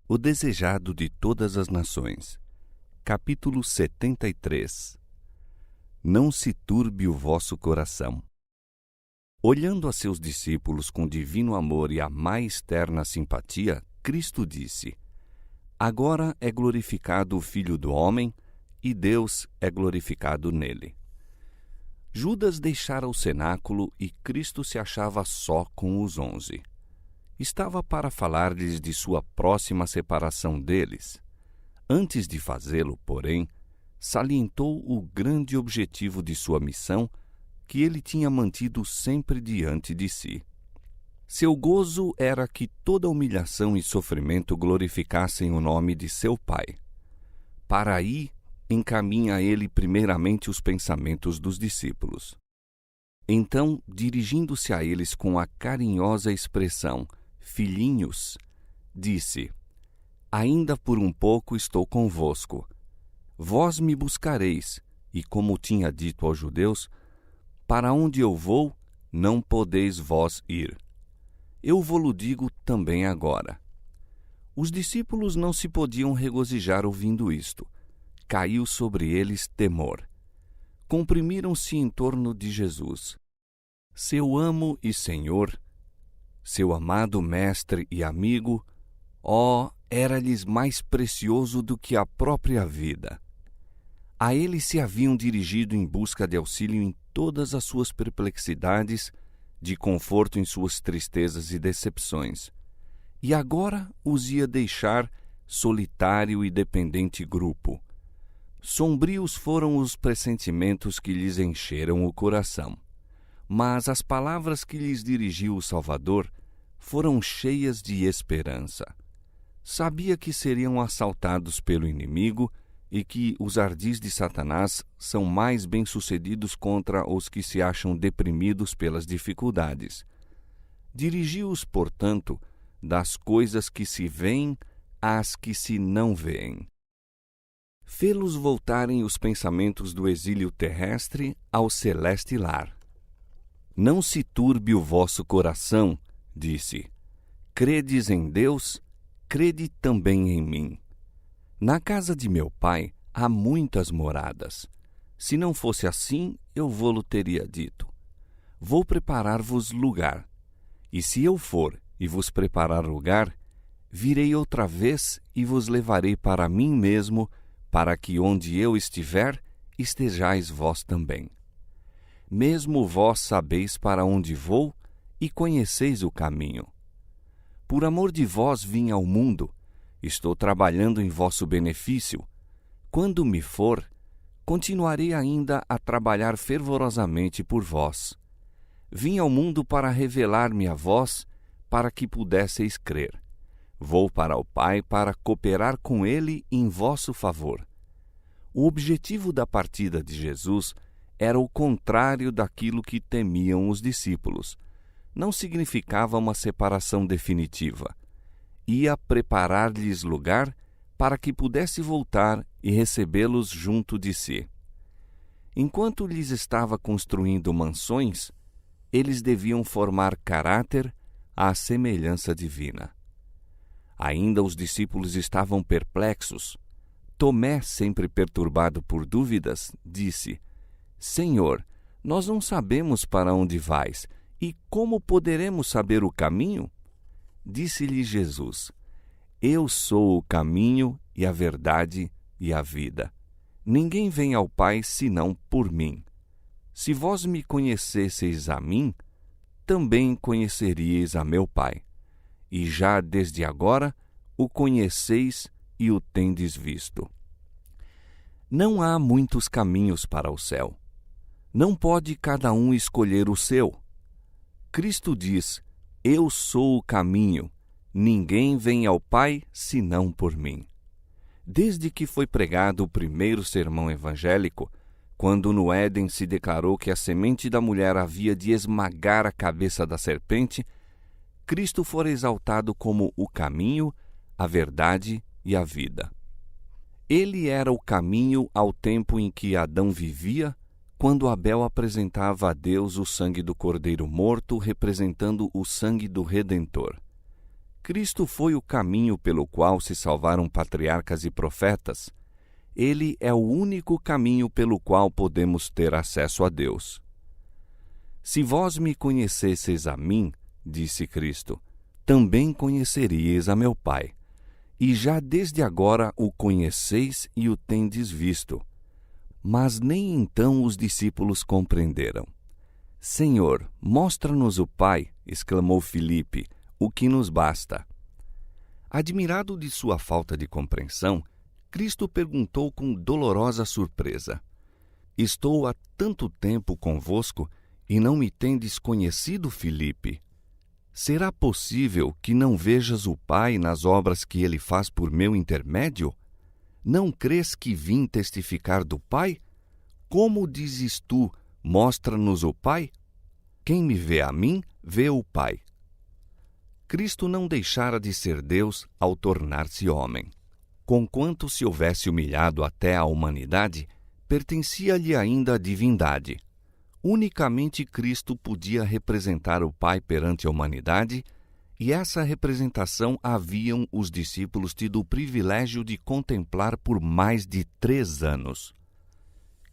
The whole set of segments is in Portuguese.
O desejado de todas as nações. Capítulo 73. Não se turbe o vosso coração. Olhando a seus discípulos com divino amor e a mais terna simpatia, Cristo disse: Agora é glorificado o Filho do Homem, e Deus é glorificado nele. Judas deixara o cenáculo e Cristo se achava só com os 11. Estava para falar-lhes de sua próxima separação deles. Antes de fazê-lo, porém, salientou o grande objetivo de sua missão, que ele tinha mantido sempre diante de si. Seu gozo era que toda humilhação e sofrimento glorificassem o nome de seu Pai. Para aí encaminha ele primeiramente os pensamentos dos discípulos. Então, dirigindo-se a eles com a carinhosa expressão filhinhos, disse: Ainda por um pouco estou convosco. Vós me buscareis, e como tinha dito aos judeus, para onde eu vou, não podeis vós ir. Eu vô-lo digo também agora. Os discípulos não se podiam regozijar ouvindo isto. Caiu sobre eles temor. Comprimiram-se em torno de Jesus. Seu amo e Senhor, seu amado mestre e amigo, era-lhes mais precioso do que a própria vida. A ele se haviam dirigido em busca de auxílio em todas as suas perplexidades, de conforto em suas tristezas e decepções. E agora os ia deixar solitário e dependente grupo. Sombrios foram os pressentimentos que lhes encheram o coração. Mas as palavras que lhes dirigiu o Salvador foram cheias de esperança. Sabia que seriam assaltados pelo inimigo e que os ardis de Satanás são mais bem-sucedidos contra os que se acham deprimidos pelas dificuldades. Dirigiu-os, portanto, das coisas que se veem às que se não veem. Fê-los voltarem os pensamentos do exílio terrestre ao celeste lar. Não se turbe o vosso coração, disse. Credes em Deus, crede também em mim. Na casa de meu pai há muitas moradas. Se não fosse assim, eu vô-lo teria dito. Vou preparar-vos lugar. E se eu for e vos preparar lugar, virei outra vez e vos levarei para mim mesmo, para que onde eu estiver, estejais vós também. Mesmo vós sabeis para onde vou e conheceis o caminho. Por amor de vós vim ao mundo, estou trabalhando em vosso benefício. Quando me for, continuarei ainda a trabalhar fervorosamente por vós. Vim ao mundo para revelar-me a vós, para que pudesseis crer. Vou para o Pai para cooperar com Ele em vosso favor. O objetivo da partida de Jesus era o contrário daquilo que temiam os discípulos. Não significava uma separação definitiva. Ia preparar-lhes lugar para que pudesse voltar e recebê-los junto de si. Enquanto lhes estava construindo mansões, eles deviam formar caráter à semelhança divina. Ainda os discípulos estavam perplexos. Tomé, sempre perturbado por dúvidas, disse: Senhor, nós não sabemos para onde vais, e como poderemos saber o caminho? Disse-lhe Jesus: Eu sou o caminho e a verdade e a vida. Ninguém vem ao Pai senão por mim. Se vós me conhecesseis a mim, também conheceríeis a meu Pai. E já desde agora o conheceis e o tendes visto. Não há muitos caminhos para o céu. Não pode cada um escolher o seu. Cristo diz: Eu sou o caminho. Ninguém vem ao Pai senão por mim. Desde que foi pregado o primeiro sermão evangélico, quando no Éden se declarou que a semente da mulher havia de esmagar a cabeça da serpente, Cristo fora exaltado como o caminho, a verdade e a vida. Ele era o caminho ao tempo em que Adão vivia, quando Abel apresentava a Deus o sangue do cordeiro morto, representando o sangue do Redentor. Cristo foi o caminho pelo qual se salvaram patriarcas e profetas. Ele é o único caminho pelo qual podemos ter acesso a Deus. Se vós me conhecesseis a mim, disse Cristo, também conheceríeis a meu Pai. E já desde agora o conheceis e o tendes visto. Mas nem então os discípulos compreenderam. Senhor, mostra-nos o Pai, exclamou Filipe, o que nos basta. Admirado de sua falta de compreensão, Cristo perguntou com dolorosa surpresa: Estou há tanto tempo convosco e não me tendes conhecido, Filipe? Será possível que não vejas o Pai nas obras que ele faz por meu intermédio? Não crês que vim testificar do Pai? Como dizes tu, mostra-nos o Pai? Quem me vê a mim, vê o Pai. Cristo não deixara de ser Deus ao tornar-se homem. Conquanto se houvesse humilhado até a humanidade, pertencia-lhe ainda a divindade. Unicamente Cristo podia representar o Pai perante a humanidade, e essa representação haviam os discípulos tido o privilégio de contemplar por mais de 3 anos.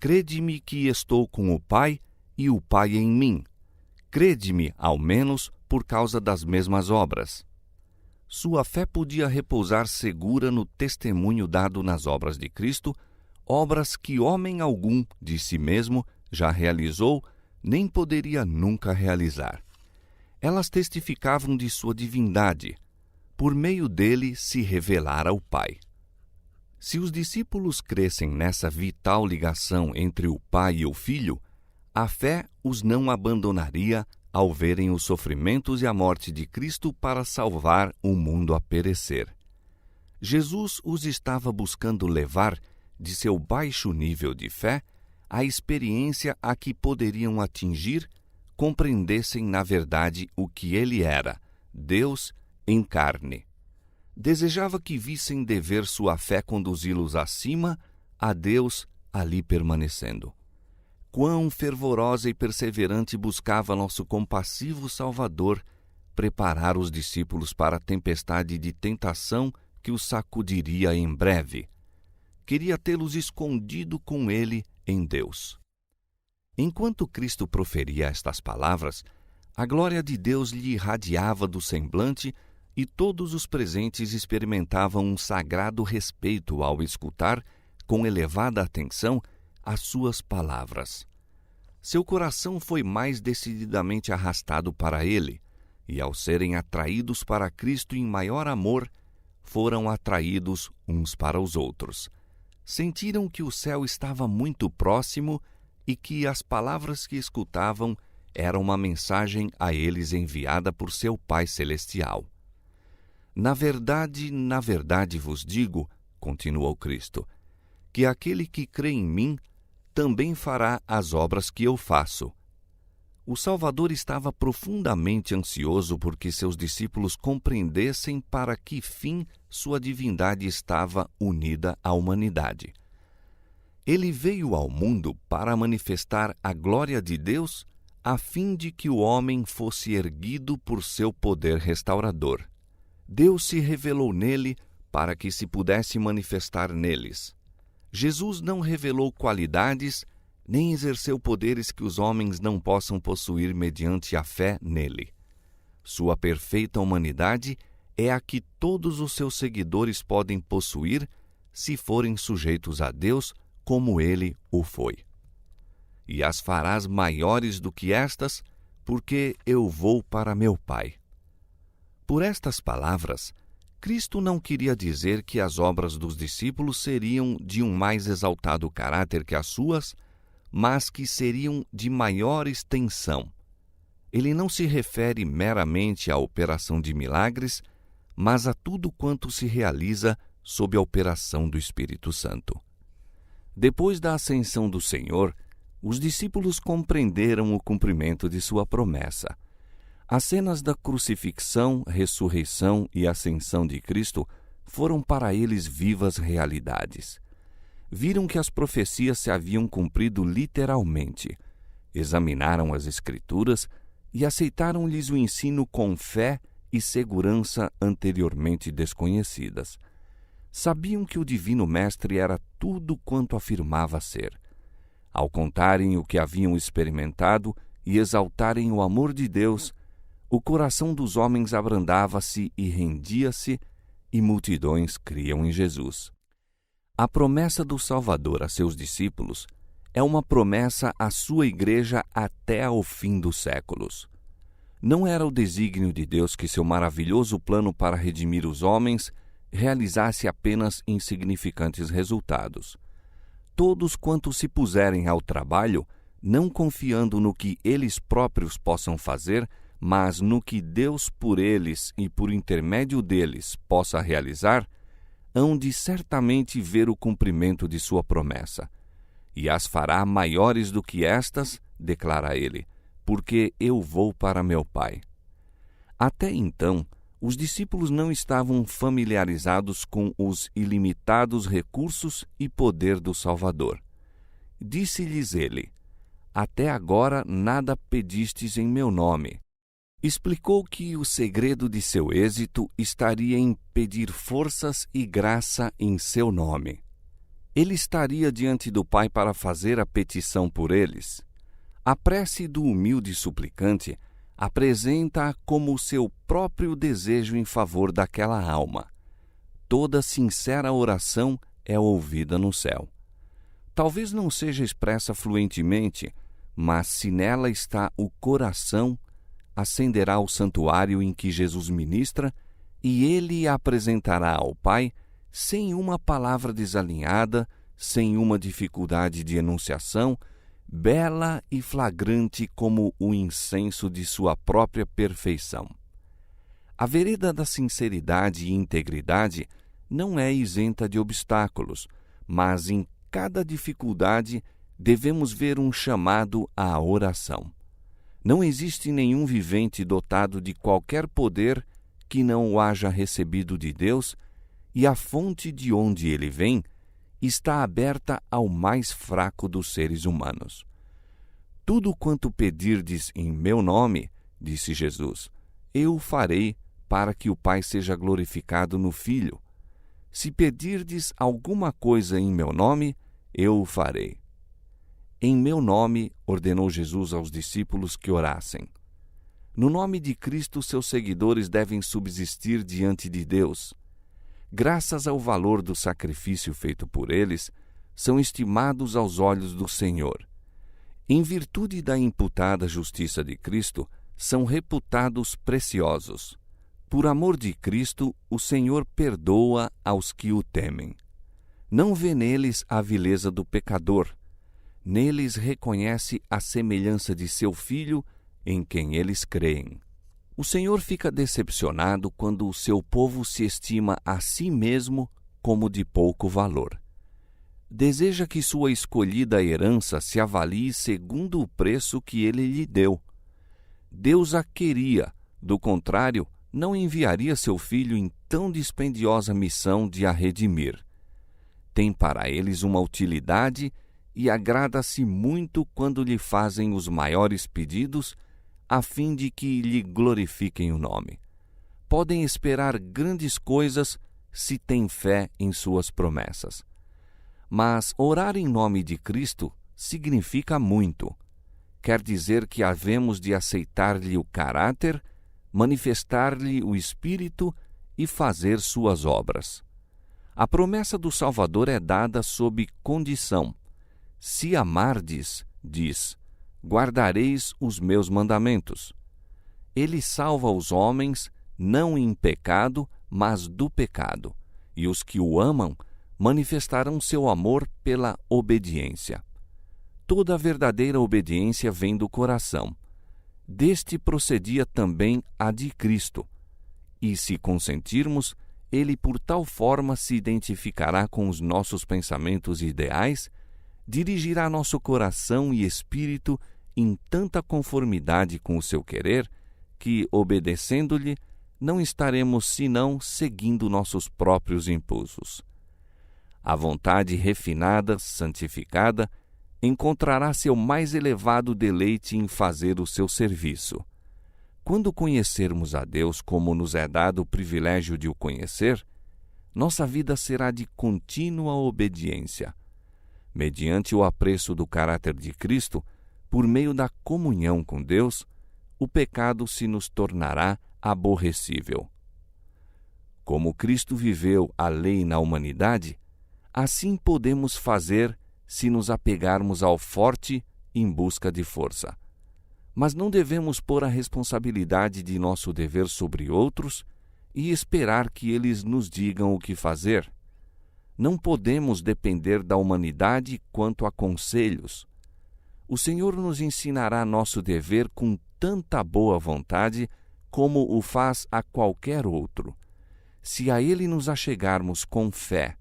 Crede-me que estou com o Pai e o Pai em mim. Crede-me, ao menos, por causa das mesmas obras. Sua fé podia repousar segura no testemunho dado nas obras de Cristo, obras que homem algum, de si mesmo, já realizou, nem poderia nunca realizar. Elas testificavam de sua divindade. Por meio dele se revelara o Pai. Se os discípulos crescem nessa vital ligação entre o Pai e o Filho, a fé os não abandonaria ao verem os sofrimentos e a morte de Cristo para salvar o mundo a perecer. Jesus os estava buscando levar, de seu baixo nível de fé, à experiência a que poderiam atingir, compreendessem na verdade o que ele era, Deus em carne. Desejava que vissem dever sua fé conduzi-los acima, a Deus ali permanecendo. Quão fervorosa e perseverante buscava nosso compassivo Salvador preparar os discípulos para a tempestade de tentação que os sacudiria em breve. Queria tê-los escondido com ele em Deus. Enquanto Cristo proferia estas palavras, a glória de Deus lhe irradiava do semblante e todos os presentes experimentavam um sagrado respeito ao escutar, com elevada atenção, as suas palavras. Seu coração foi mais decididamente arrastado para ele, e ao serem atraídos para Cristo em maior amor, foram atraídos uns para os outros. Sentiram que o céu estava muito próximo e que as palavras que escutavam eram uma mensagem a eles enviada por seu Pai Celestial. Na verdade vos digo, continuou Cristo, que aquele que crê em mim também fará as obras que eu faço. O Salvador estava profundamente ansioso porque seus discípulos compreendessem para que fim sua divindade estava unida à humanidade. Ele veio ao mundo para manifestar a glória de Deus, a fim de que o homem fosse erguido por seu poder restaurador. Deus se revelou nele para que se pudesse manifestar neles. Jesus não revelou qualidades, nem exerceu poderes que os homens não possam possuir mediante a fé nele. Sua perfeita humanidade é a que todos os seus seguidores podem possuir se forem sujeitos a Deus como ele o foi. E as farás maiores do que estas, porque eu vou para meu Pai. Por estas palavras, Cristo não queria dizer que as obras dos discípulos seriam de um mais exaltado caráter que as suas, mas que seriam de maior extensão. Ele não se refere meramente à operação de milagres, mas a tudo quanto se realiza sob a operação do Espírito Santo. Depois da ascensão do Senhor, os discípulos compreenderam o cumprimento de sua promessa. As cenas da crucifixão, ressurreição e ascensão de Cristo foram para eles vivas realidades. Viram que as profecias se haviam cumprido literalmente, examinaram as Escrituras e aceitaram-lhes o ensino com fé e segurança anteriormente desconhecidas. Sabiam que o Divino Mestre era tudo quanto afirmava ser. Ao contarem o que haviam experimentado e exaltarem o amor de Deus, o coração dos homens abrandava-se e rendia-se, e multidões criam em Jesus. A promessa do Salvador a seus discípulos é uma promessa à sua igreja até ao fim dos séculos. Não era o desígnio de Deus que seu maravilhoso plano para redimir os homens realizasse apenas insignificantes resultados. Todos quantos se puserem ao trabalho, não confiando no que eles próprios possam fazer, mas no que Deus por eles e por intermédio deles possa realizar, hão de certamente ver o cumprimento de sua promessa. E as fará maiores do que estas, declara ele, porque eu vou para meu Pai. Até então, os discípulos não estavam familiarizados com os ilimitados recursos e poder do Salvador. Disse-lhes ele: até agora nada pedistes em meu nome. Explicou que o segredo de seu êxito estaria em pedir forças e graça em seu nome. Ele estaria diante do Pai para fazer a petição por eles. A prece do humilde suplicante apresenta-a como o seu próprio desejo em favor daquela alma. Toda sincera oração é ouvida no céu. Talvez não seja expressa fluentemente, mas se nela está o coração, ascenderá ao santuário em que Jesus ministra e ele a apresentará ao Pai sem uma palavra desalinhada, sem uma dificuldade de enunciação, bela e flagrante como o incenso de sua própria perfeição. A vereda da sinceridade e integridade não é isenta de obstáculos, mas em cada dificuldade devemos ver um chamado à oração. Não existe nenhum vivente dotado de qualquer poder que não o haja recebido de Deus, e a fonte de onde ele vem está aberta ao mais fraco dos seres humanos. Tudo quanto pedirdes em meu nome, disse Jesus, eu farei para que o Pai seja glorificado no Filho. Se pedirdes alguma coisa em meu nome, eu o farei. Em meu nome, ordenou Jesus aos discípulos que orassem. No nome de Cristo, seus seguidores devem subsistir diante de Deus. Graças ao valor do sacrifício feito por eles, são estimados aos olhos do Senhor. Em virtude da imputada justiça de Cristo, são reputados preciosos. Por amor de Cristo, o Senhor perdoa aos que o temem. Não vê neles a vileza do pecador. Neles reconhece a semelhança de seu Filho, em quem eles creem. O Senhor fica decepcionado quando o seu povo se estima a si mesmo como de pouco valor. Deseja que sua escolhida herança se avalie segundo o preço que ele lhe deu. Deus a queria, do contrário, não enviaria seu Filho em tão dispendiosa missão de a redimir. Tem para eles uma utilidade e agrada-se muito quando lhe fazem os maiores pedidos, a fim de que lhe glorifiquem o nome. Podem esperar grandes coisas se têm fé em suas promessas. Mas orar em nome de Cristo significa muito. Quer dizer que havemos de aceitar-lhe o caráter, manifestar-lhe o Espírito e fazer suas obras. A promessa do Salvador é dada sob condição. Se amardes, diz, guardareis os meus mandamentos. Ele salva os homens, não em pecado, mas do pecado, e os que o amam manifestarão seu amor pela obediência. Toda a verdadeira obediência vem do coração. Deste procedia também a de Cristo. E se consentirmos, ele por tal forma se identificará com os nossos pensamentos e ideais, dirigirá nosso coração e espírito em tanta conformidade com o seu querer, que, obedecendo-lhe, não estaremos senão seguindo nossos próprios impulsos. A vontade refinada, santificada, encontrará seu mais elevado deleite em fazer o seu serviço. Quando conhecermos a Deus como nos é dado o privilégio de o conhecer, nossa vida será de contínua obediência. Mediante o apreço do caráter de Cristo, por meio da comunhão com Deus, o pecado se nos tornará aborrecível. Como Cristo viveu a lei na humanidade, assim podemos fazer se nos apegarmos ao forte em busca de força. Mas não devemos pôr a responsabilidade de nosso dever sobre outros e esperar que eles nos digam o que fazer. Não podemos depender da humanidade quanto a conselhos. O Senhor nos ensinará nosso dever com tanta boa vontade como o faz a qualquer outro. Se a Ele nos achegarmos com fé,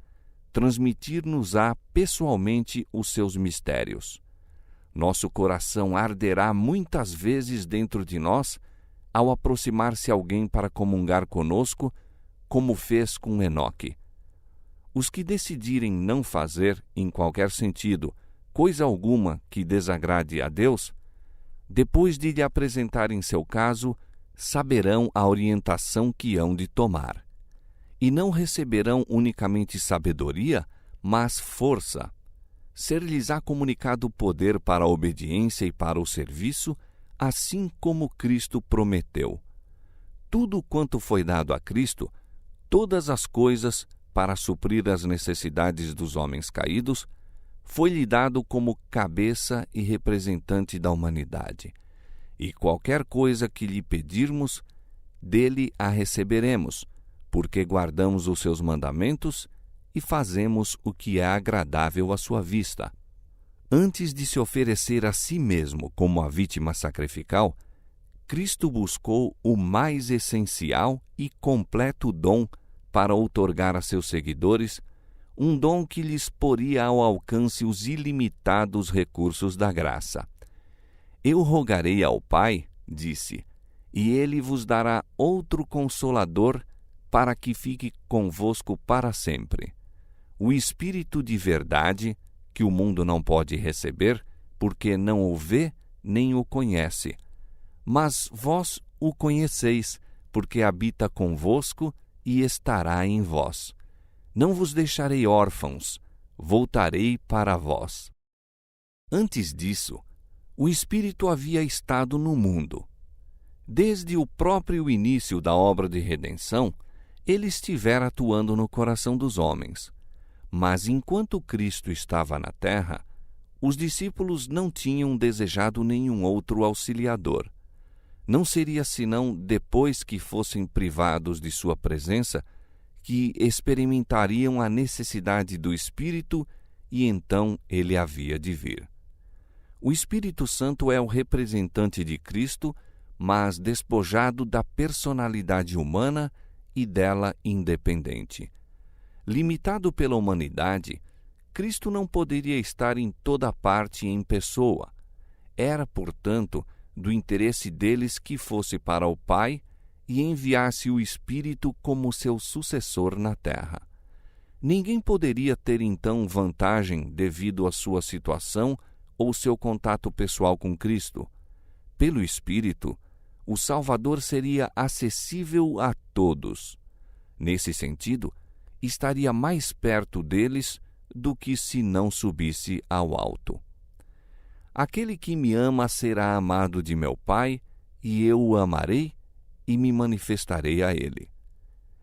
transmitir-nos-á pessoalmente os seus mistérios. Nosso coração arderá muitas vezes dentro de nós ao aproximar-se alguém para comungar conosco, como fez com Enoque. Os que decidirem não fazer, em qualquer sentido, coisa alguma que desagrade a Deus, depois de lhe apresentarem seu caso, saberão a orientação que hão de tomar. E não receberão unicamente sabedoria, mas força. Ser-lhes-á comunicado poder para a obediência e para o serviço, assim como Cristo prometeu. Tudo quanto foi dado a Cristo, todas as coisas, para suprir as necessidades dos homens caídos, foi-lhe dado como cabeça e representante da humanidade. E qualquer coisa que lhe pedirmos, dele a receberemos, porque guardamos os seus mandamentos e fazemos o que é agradável à sua vista. Antes de se oferecer a si mesmo como a vítima sacrificial, Cristo buscou o mais essencial e completo dom para outorgar a seus seguidores, um dom que lhes poria ao alcance os ilimitados recursos da graça. Eu rogarei ao Pai, disse, e Ele vos dará outro Consolador para que fique convosco para sempre. O Espírito de verdade, que o mundo não pode receber, porque não o vê nem o conhece. Mas vós o conheceis, porque habita convosco e estará em vós. Não vos deixarei órfãos, voltarei para vós. Antes disso, o Espírito havia estado no mundo. Desde o próprio início da obra de redenção, ele estivera atuando no coração dos homens. Mas enquanto Cristo estava na terra, os discípulos não tinham desejado nenhum outro auxiliador. Não seria senão depois que fossem privados de sua presença que experimentariam a necessidade do Espírito e então ele havia de vir. O Espírito Santo é o representante de Cristo, mas despojado da personalidade humana e dela independente. Limitado pela humanidade, Cristo não poderia estar em toda parte em pessoa. Era, portanto, do interesse deles que fosse para o Pai e enviasse o Espírito como seu sucessor na terra. Ninguém poderia ter então vantagem devido à sua situação ou seu contato pessoal com Cristo. Pelo Espírito, o Salvador seria acessível a todos. Nesse sentido, estaria mais perto deles do que se não subisse ao alto. Aquele que me ama será amado de meu Pai, e eu o amarei e me manifestarei a ele.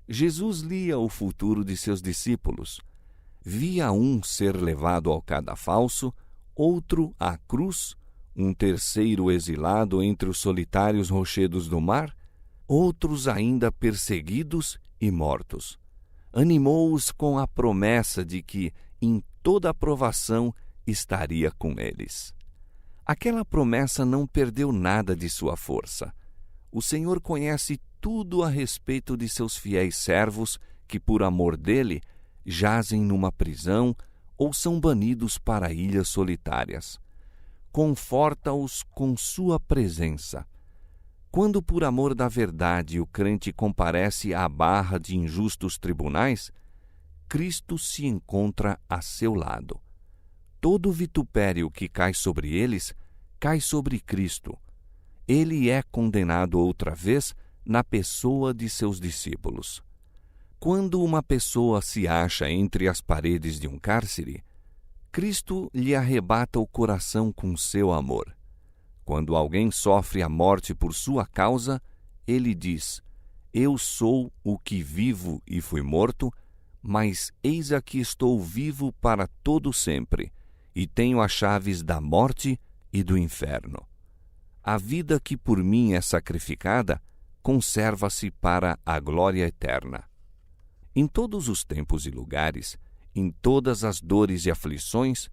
Jesus lia o futuro de seus discípulos. Via um ser levado ao cadafalso, outro à cruz, um terceiro exilado entre os solitários rochedos do mar, outros ainda perseguidos e mortos. Animou-os com a promessa de que, em toda provação, estaria com eles. Aquela promessa não perdeu nada de sua força. O Senhor conhece tudo a respeito de seus fiéis servos que, por amor dele, jazem numa prisão ou são banidos para ilhas solitárias. Conforta-os com sua presença. Quando, por amor da verdade, o crente comparece à barra de injustos tribunais, Cristo se encontra a seu lado. Todo vitupério que cai sobre eles, cai sobre Cristo. ele é condenado outra vez na pessoa de seus discípulos. Quando uma pessoa se acha entre as paredes de um cárcere, Cristo lhe arrebata o coração com seu amor. Quando alguém sofre a morte por sua causa, ele diz: Eu sou o que vivo e fui morto, mas eis aqui estou vivo para todo sempre, e tenho as chaves da morte e do inferno. A vida que por mim é sacrificada conserva-se para a glória eterna. Em todos os tempos e lugares, em todas as dores e aflições,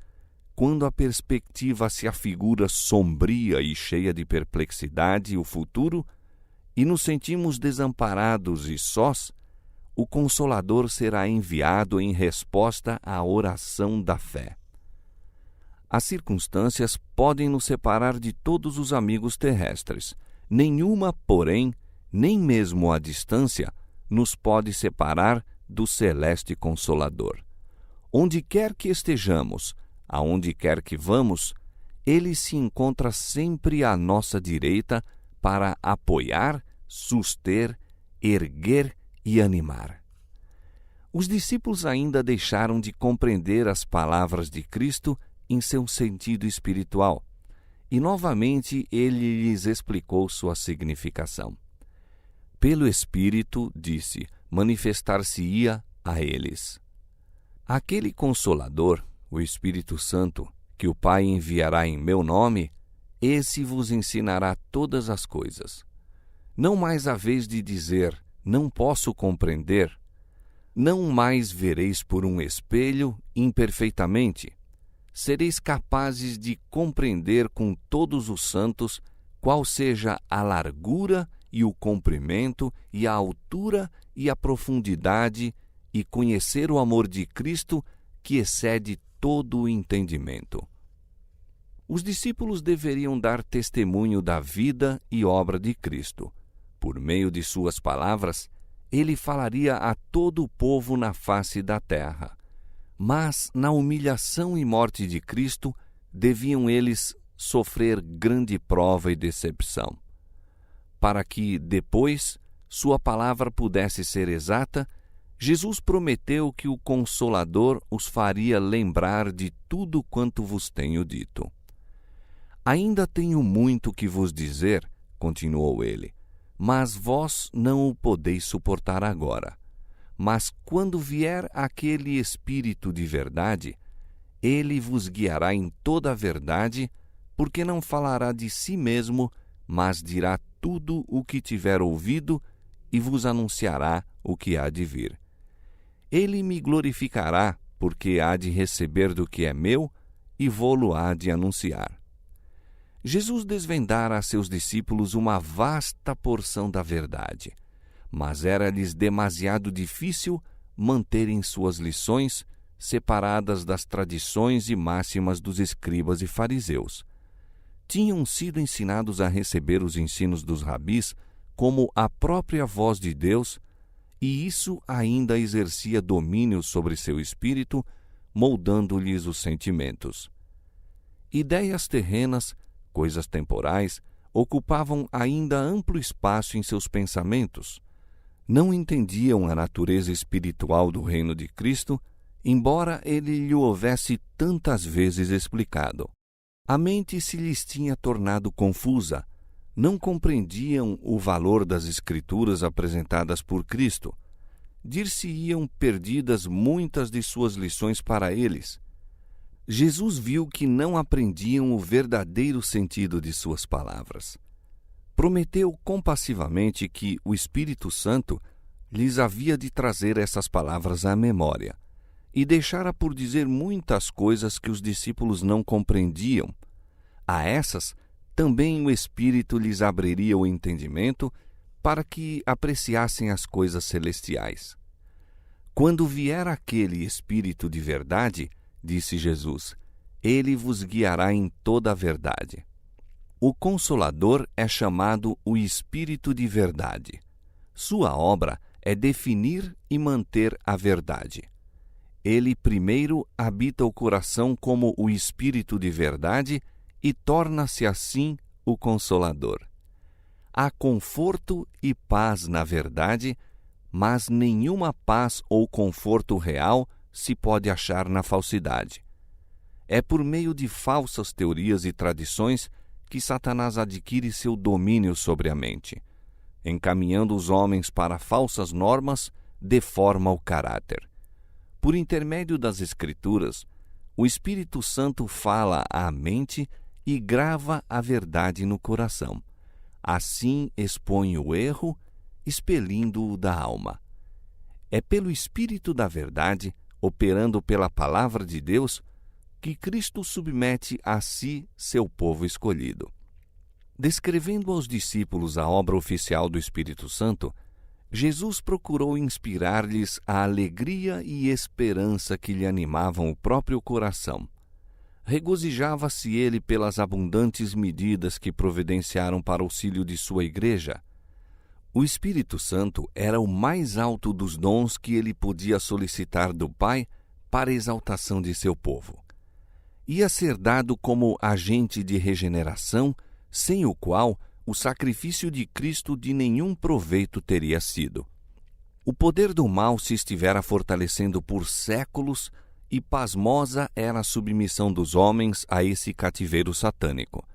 quando a perspectiva se afigura sombria e cheia de perplexidade o futuro, e nos sentimos desamparados e sós, o Consolador será enviado em resposta à oração da fé. As circunstâncias podem nos separar de todos os amigos terrestres. Nenhuma, porém, nem mesmo a distância, nos pode separar do celeste Consolador. Onde quer que estejamos, aonde quer que vamos, ele se encontra sempre à nossa direita para apoiar, suster, erguer e animar. Os discípulos ainda deixaram de compreender as palavras de Cristo em seu sentido espiritual, e novamente ele lhes explicou sua significação. Pelo Espírito, disse, manifestar-se-ia a eles. Aquele Consolador, o Espírito Santo, que o Pai enviará em meu nome, esse vos ensinará todas as coisas. Não mais haveis de dizer, não posso compreender. Não mais vereis por um espelho imperfeitamente. Sereis capazes de compreender com todos os santos qual seja a largura e o comprimento e a altura e a profundidade, e conhecer o amor de Cristo que excede todo o entendimento. Os discípulos deveriam dar testemunho da vida e obra de Cristo. Por meio de suas palavras, ele falaria a todo o povo na face da terra. Mas, na humilhação e morte de Cristo, deviam eles sofrer grande prova e decepção. Para que, depois, sua palavra pudesse ser exata, Jesus prometeu que o Consolador os faria lembrar de tudo quanto vos tenho dito. Ainda tenho muito que vos dizer, continuou ele, mas vós não o podeis suportar agora. Mas quando vier aquele Espírito de verdade, ele vos guiará em toda a verdade, porque não falará de si mesmo, mas dirá tudo o que tiver ouvido e vos anunciará o que há de vir. Ele me glorificará, porque há de receber do que é meu e vô-lo há de anunciar. Jesus desvendara a seus discípulos uma vasta porção da verdade, mas era-lhes demasiado difícil manterem suas lições separadas das tradições e máximas dos escribas e fariseus. Tinham sido ensinados a receber os ensinos dos rabis como a própria voz de Deus, e isso ainda exercia domínio sobre seu espírito, moldando-lhes os sentimentos. Ideias terrenas, coisas temporais, ocupavam ainda amplo espaço em seus pensamentos. Não entendiam a natureza espiritual do reino de Cristo, embora ele lhe houvesse tantas vezes explicado. A mente se lhes tinha tornado confusa, não compreendiam o valor das Escrituras apresentadas por Cristo. Dir-se-iam perdidas muitas de suas lições para eles. Jesus viu que não aprendiam o verdadeiro sentido de suas palavras. Prometeu compassivamente que o Espírito Santo lhes havia de trazer essas palavras à memória, e deixara por dizer muitas coisas que os discípulos não compreendiam. A essas, também o Espírito lhes abriria o entendimento para que apreciassem as coisas celestiais. Quando vier aquele Espírito de verdade, disse Jesus, ele vos guiará em toda a verdade. O Consolador é chamado o Espírito de verdade. Sua obra é definir e manter a verdade. Ele primeiro habita o coração como o Espírito de verdade e torna-se assim o Consolador. há conforto e paz na verdade, mas nenhuma paz ou conforto real se pode achar na falsidade. É por meio de falsas teorias e tradições que Satanás adquire seu domínio sobre a mente. Encaminhando os homens para falsas normas, deforma o caráter. Por intermédio das Escrituras, o Espírito Santo fala à mente e grava a verdade no coração. Assim expõe o erro, expelindo-o da alma. É pelo Espírito da verdade, operando pela palavra de Deus, que Cristo submete a si seu povo escolhido. Descrevendo aos discípulos a obra oficial do Espírito Santo, Jesus procurou inspirar-lhes a alegria e esperança que lhe animavam o próprio coração. Regozijava-se ele pelas abundantes medidas que providenciaram para auxílio de sua igreja. O Espírito Santo era o mais alto dos dons que ele podia solicitar do Pai para a exaltação de seu povo. Ia ser dado como agente de regeneração, sem o qual o sacrifício de Cristo de nenhum proveito teria sido. O poder do mal se estivera fortalecendo por séculos e pasmosa era a submissão dos homens a esse cativeiro satânico.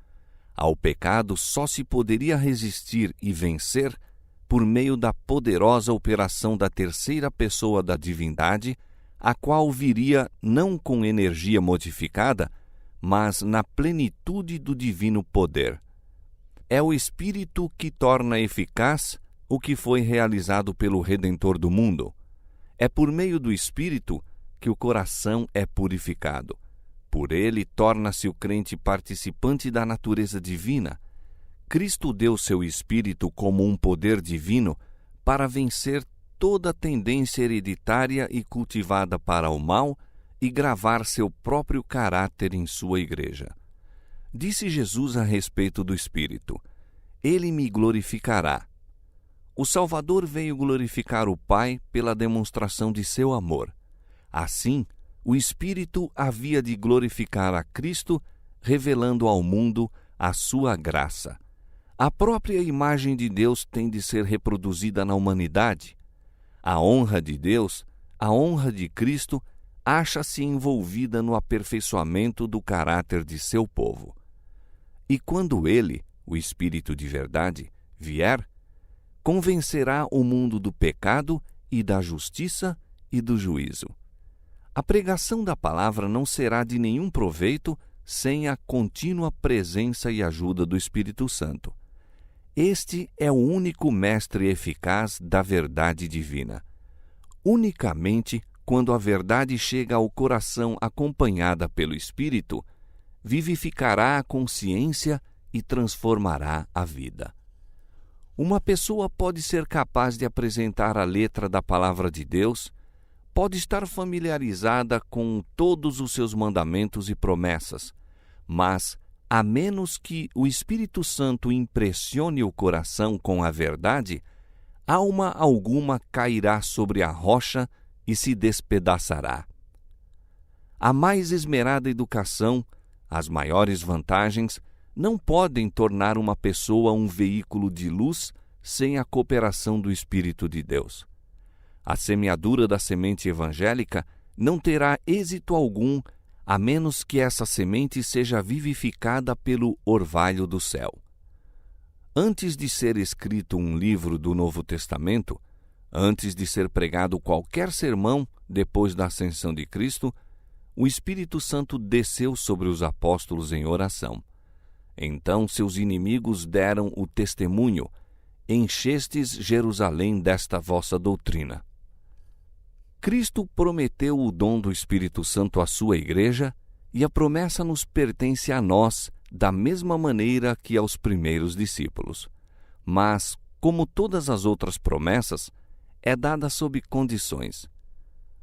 Ao pecado só se poderia resistir e vencer por meio da poderosa operação da terceira pessoa da divindade, a qual viria não com energia modificada, mas na plenitude do divino poder. É o Espírito que torna eficaz o que foi realizado pelo Redentor do mundo. É por meio do Espírito que o coração é purificado. Por ele torna-se o crente participante da natureza divina. Cristo deu seu Espírito como um poder divino para vencer toda tendência hereditária e cultivada para o mal e gravar seu próprio caráter em sua igreja. Disse Jesus a respeito do Espírito: Ele me glorificará. O Salvador veio glorificar o Pai pela demonstração de seu amor. Assim, o Espírito havia de glorificar a Cristo, revelando ao mundo a sua graça. A própria imagem de Deus tem de ser reproduzida na humanidade. A honra de Deus, a honra de Cristo, acha-se envolvida no aperfeiçoamento do caráter de seu povo. E quando ele, o Espírito de verdade, vier, convencerá o mundo do pecado e da justiça e do juízo. A pregação da palavra não será de nenhum proveito sem a contínua presença e ajuda do Espírito Santo. Este é o único mestre eficaz da verdade divina. Unicamente quando a verdade chega ao coração acompanhada pelo Espírito, vivificará a consciência e transformará a vida. Uma pessoa pode ser capaz de apresentar a letra da palavra de Deus, pode estar familiarizada com todos os seus mandamentos e promessas, mas, a menos que o Espírito Santo impressione o coração com a verdade, alma alguma cairá sobre a rocha e se despedaçará. A mais esmerada educação, as maiores vantagens, não podem tornar uma pessoa um veículo de luz sem a cooperação do Espírito de Deus. A semeadura da semente evangélica não terá êxito algum a menos que essa semente seja vivificada pelo orvalho do céu. Antes de ser escrito um livro do Novo Testamento, antes de ser pregado qualquer sermão depois da ascensão de Cristo, o Espírito Santo desceu sobre os apóstolos em oração. Então seus inimigos deram o testemunho: enchestes Jerusalém desta vossa doutrina. Cristo prometeu o dom do Espírito Santo à sua igreja e a promessa nos pertence a nós da mesma maneira que aos primeiros discípulos. Mas, como todas as outras promessas, é dada sob condições.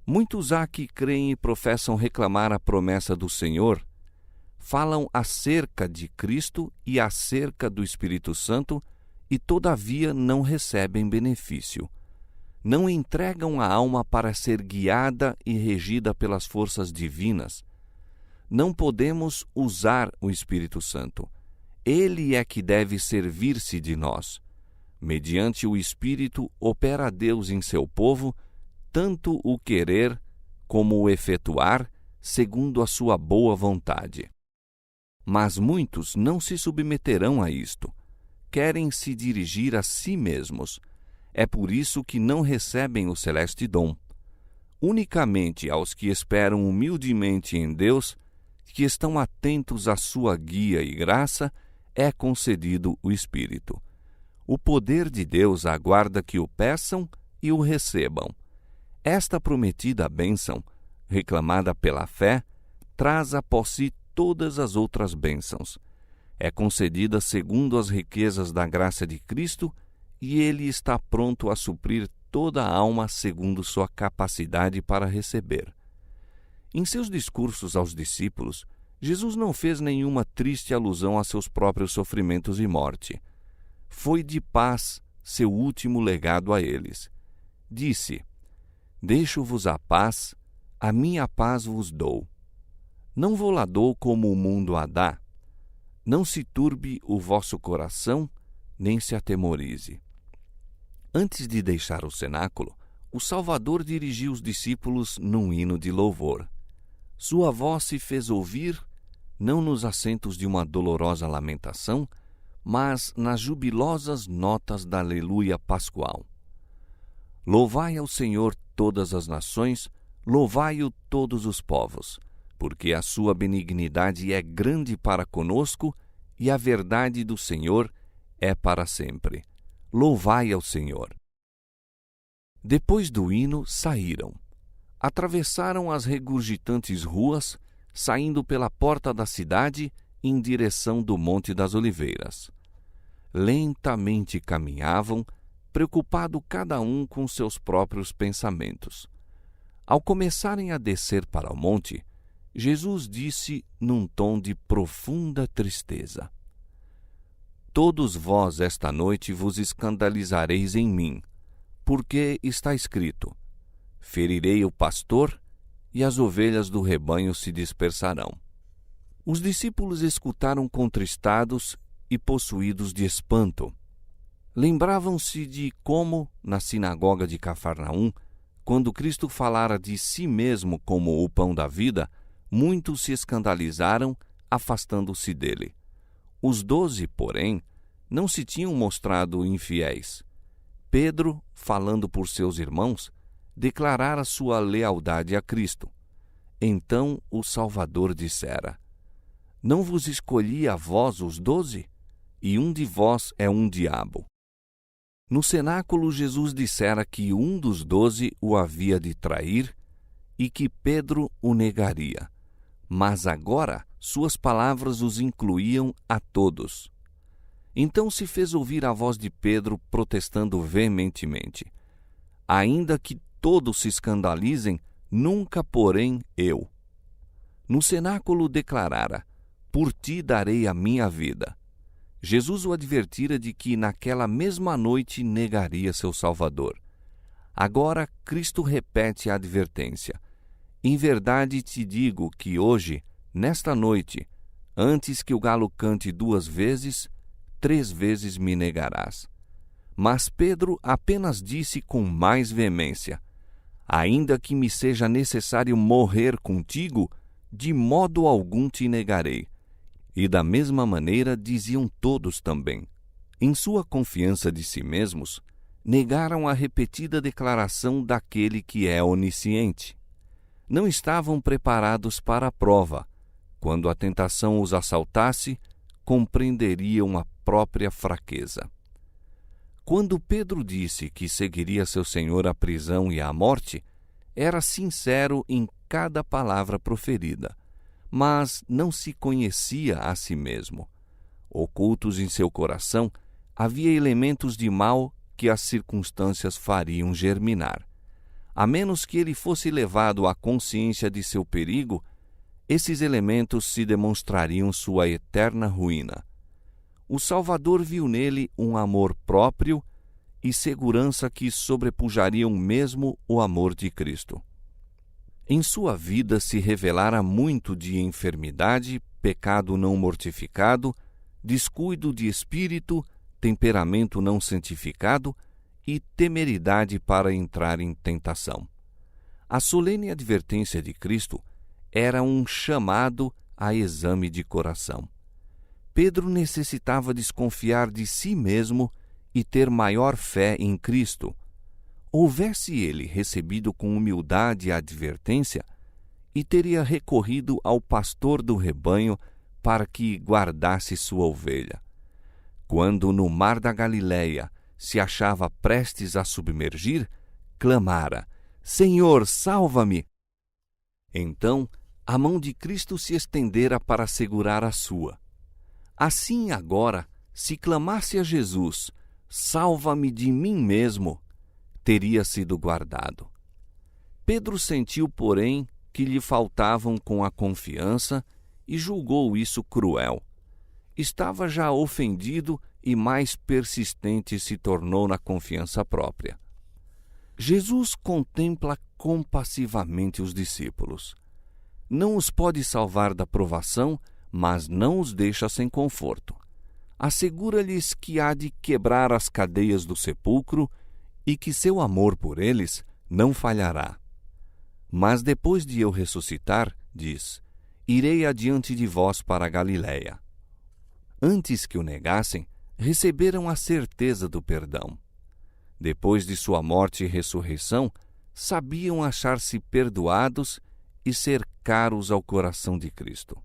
Muitos há que creem e professam reclamar a promessa do Senhor, falam acerca de Cristo e acerca do Espírito Santo e, todavia, não recebem benefício. Não entregam a alma para ser guiada e regida pelas forças divinas. Não podemos usar o Espírito Santo. Ele é que deve servir-se de nós. Mediante o Espírito opera Deus em seu povo, tanto o querer como o efetuar, segundo a sua boa vontade. Mas muitos não se submeterão a isto. Querem se dirigir a si mesmos. É por isso que não recebem o celeste dom. Unicamente aos que esperam humildemente em Deus, que estão atentos à sua guia e graça, é concedido o Espírito. O poder de Deus aguarda que o peçam e o recebam. Esta prometida bênção, reclamada pela fé, traz após si todas as outras bênçãos. É concedida segundo as riquezas da graça de Cristo, e Ele está pronto a suprir toda a alma segundo sua capacidade para receber. Em seus discursos aos discípulos, Jesus não fez nenhuma triste alusão a seus próprios sofrimentos e morte. Foi de paz seu último legado a eles. Disse: Deixo-vos a paz, a minha paz vos dou. Não vou-la dou como o mundo a dá. Não se turbe o vosso coração, nem se atemorize. Antes de deixar o cenáculo, o Salvador dirigiu os discípulos num hino de louvor. Sua voz se fez ouvir, não nos assentos de uma dolorosa lamentação, mas nas jubilosas notas da aleluia pascual. Louvai ao Senhor todas as nações, louvai-o todos os povos, porque a sua benignidade é grande para conosco e a verdade do Senhor é para sempre. Louvai ao Senhor. Depois do hino, saíram. Atravessaram as regurgitantes ruas, saindo pela porta da cidade em direção do Monte das Oliveiras. Lentamente caminhavam, preocupado cada um com seus próprios pensamentos. Ao começarem a descer para o monte, Jesus disse num tom de profunda tristeza: Todos vós esta noite vos escandalizareis em mim, porque está escrito: ferirei o pastor e as ovelhas do rebanho se dispersarão. Os discípulos escutaram contristados e possuídos de espanto. Lembravam-se de como, na sinagoga de Cafarnaum, quando Cristo falara de si mesmo como o pão da vida, muitos se escandalizaram, afastando-se dele. Os 12, porém, não se tinham mostrado infiéis. Pedro, falando por seus irmãos, declarara sua lealdade a Cristo. Então o Salvador dissera: Não vos escolhi a vós os 12? E um de vós é um diabo. No cenáculo, Jesus dissera que um dos 12 o havia de trair e que Pedro o negaria. Mas agora suas palavras os incluíam a todos. Então se fez ouvir a voz de Pedro protestando veementemente: Ainda que todos se escandalizem, nunca porém eu. No cenáculo declarara: Por ti darei a minha vida. Jesus o advertira de que naquela mesma noite negaria seu Salvador. Agora Cristo repete a advertência: Em verdade te digo que hoje, nesta noite, antes que o galo cante 2 vezes, 3 vezes me negarás. Mas Pedro apenas disse com mais veemência: Ainda que me seja necessário morrer contigo, de modo algum te negarei. E da mesma maneira diziam todos também. Em sua confiança de si mesmos, negaram a repetida declaração daquele que é onisciente. Não estavam preparados para a prova. Quando a tentação os assaltasse, compreenderiam a própria fraqueza. Quando Pedro disse que seguiria seu Senhor à prisão e à morte, era sincero em cada palavra proferida, mas não se conhecia a si mesmo. Ocultos em seu coração, havia elementos de mal que as circunstâncias fariam germinar. A menos que ele fosse levado à consciência de seu perigo, esses elementos se demonstrariam sua eterna ruína. O Salvador viu nele um amor próprio e segurança que sobrepujariam mesmo o amor de Cristo. Em sua vida se revelara muito de enfermidade, pecado não mortificado, descuido de espírito, temperamento não santificado e temeridade para entrar em tentação. A solene advertência de Cristo era um chamado a exame de coração. Pedro necessitava desconfiar de si mesmo e ter maior fé em Cristo. Houvesse ele recebido com humildade a advertência, e teria recorrido ao pastor do rebanho para que guardasse sua ovelha. Quando no mar da Galileia se achava prestes a submergir, clamara: Senhor, salva-me! Então, a mão de Cristo se estendera para segurar a sua. Assim agora, se clamasse a Jesus: salva-me de mim mesmo, teria sido guardado. Pedro sentiu, porém, que lhe faltavam com a confiança e julgou isso cruel. Estava já ofendido e mais persistente se tornou na confiança própria. Jesus contempla compassivamente os discípulos. Não os pode salvar da provação, mas não os deixa sem conforto. Assegura-lhes que há de quebrar as cadeias do sepulcro e que seu amor por eles não falhará. Mas depois de eu ressuscitar, diz, irei adiante de vós para a Galiléia. Antes que o negassem, receberam a certeza do perdão. Depois de sua morte e ressurreição, sabiam achar-se perdoados e ser caros ao coração de Cristo.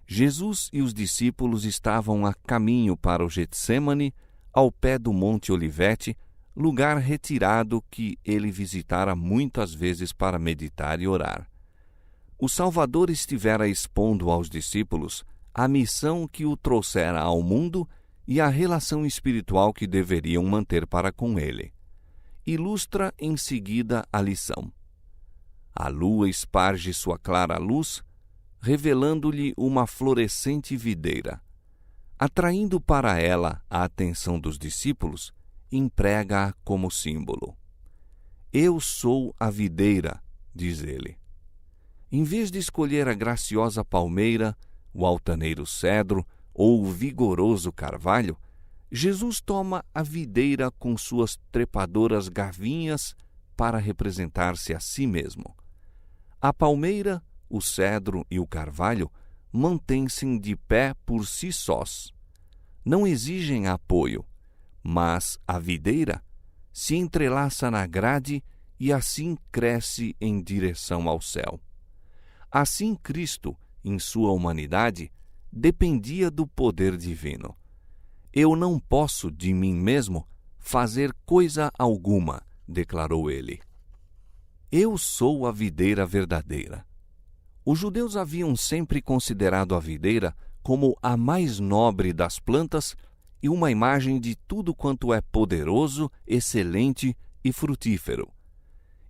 Jesus e os discípulos estavam a caminho para o Getsêmani, ao pé do Monte Olivete, lugar retirado que ele visitara muitas vezes para meditar e orar. O Salvador estivera expondo aos discípulos a missão que o trouxera ao mundo e a relação espiritual que deveriam manter para com ele. Ilustra em seguida a lição. A lua esparge sua clara luz, revelando-lhe uma florescente videira. Atraindo para ela a atenção dos discípulos, emprega-a como símbolo. Eu sou a videira, diz ele. Em vez de escolher a graciosa palmeira, o altaneiro cedro ou o vigoroso carvalho, Jesus toma a videira com suas trepadoras gavinhas para representar-se a si mesmo. A palmeira, o cedro e o carvalho mantêm-se de pé por si sós. Não exigem apoio, mas a videira se entrelaça na grade e assim cresce em direção ao céu. Assim Cristo, em sua humanidade, dependia do poder divino. Eu não posso, de mim mesmo, fazer coisa alguma, declarou ele. Eu sou a videira verdadeira. Os judeus haviam sempre considerado a videira como a mais nobre das plantas e uma imagem de tudo quanto é poderoso, excelente e frutífero.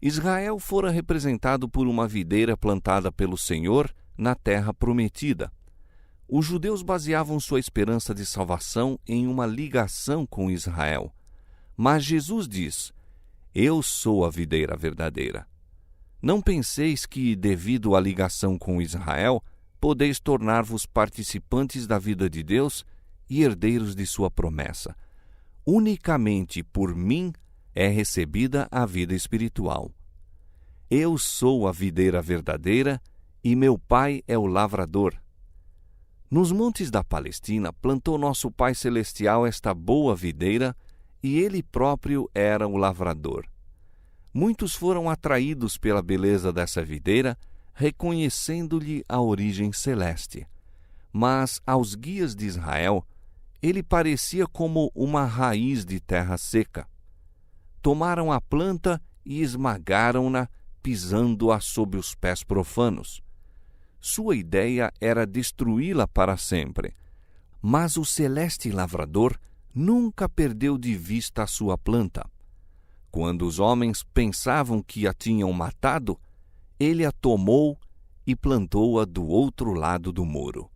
Israel fora representado por uma videira plantada pelo Senhor na terra prometida. Os judeus baseavam sua esperança de salvação em uma ligação com Israel. Mas Jesus diz: Eu sou a videira verdadeira. Não penseis que, devido à ligação com Israel, podeis tornar-vos participantes da vida de Deus e herdeiros de sua promessa. Unicamente por mim é recebida a vida espiritual. Eu sou a videira verdadeira e meu Pai é o lavrador. Nos montes da Palestina plantou nosso Pai Celestial esta boa videira e ele próprio era o lavrador. Muitos foram atraídos pela beleza dessa videira, reconhecendo-lhe a origem celeste. Mas aos guias de Israel, ele parecia como uma raiz de terra seca. Tomaram a planta e esmagaram-na, pisando-a sob os pés profanos. Sua ideia era destruí-la para sempre. Mas o celeste lavrador nunca perdeu de vista a sua planta. Quando os homens pensavam que a tinham matado, ele a tomou e plantou-a do outro lado do muro.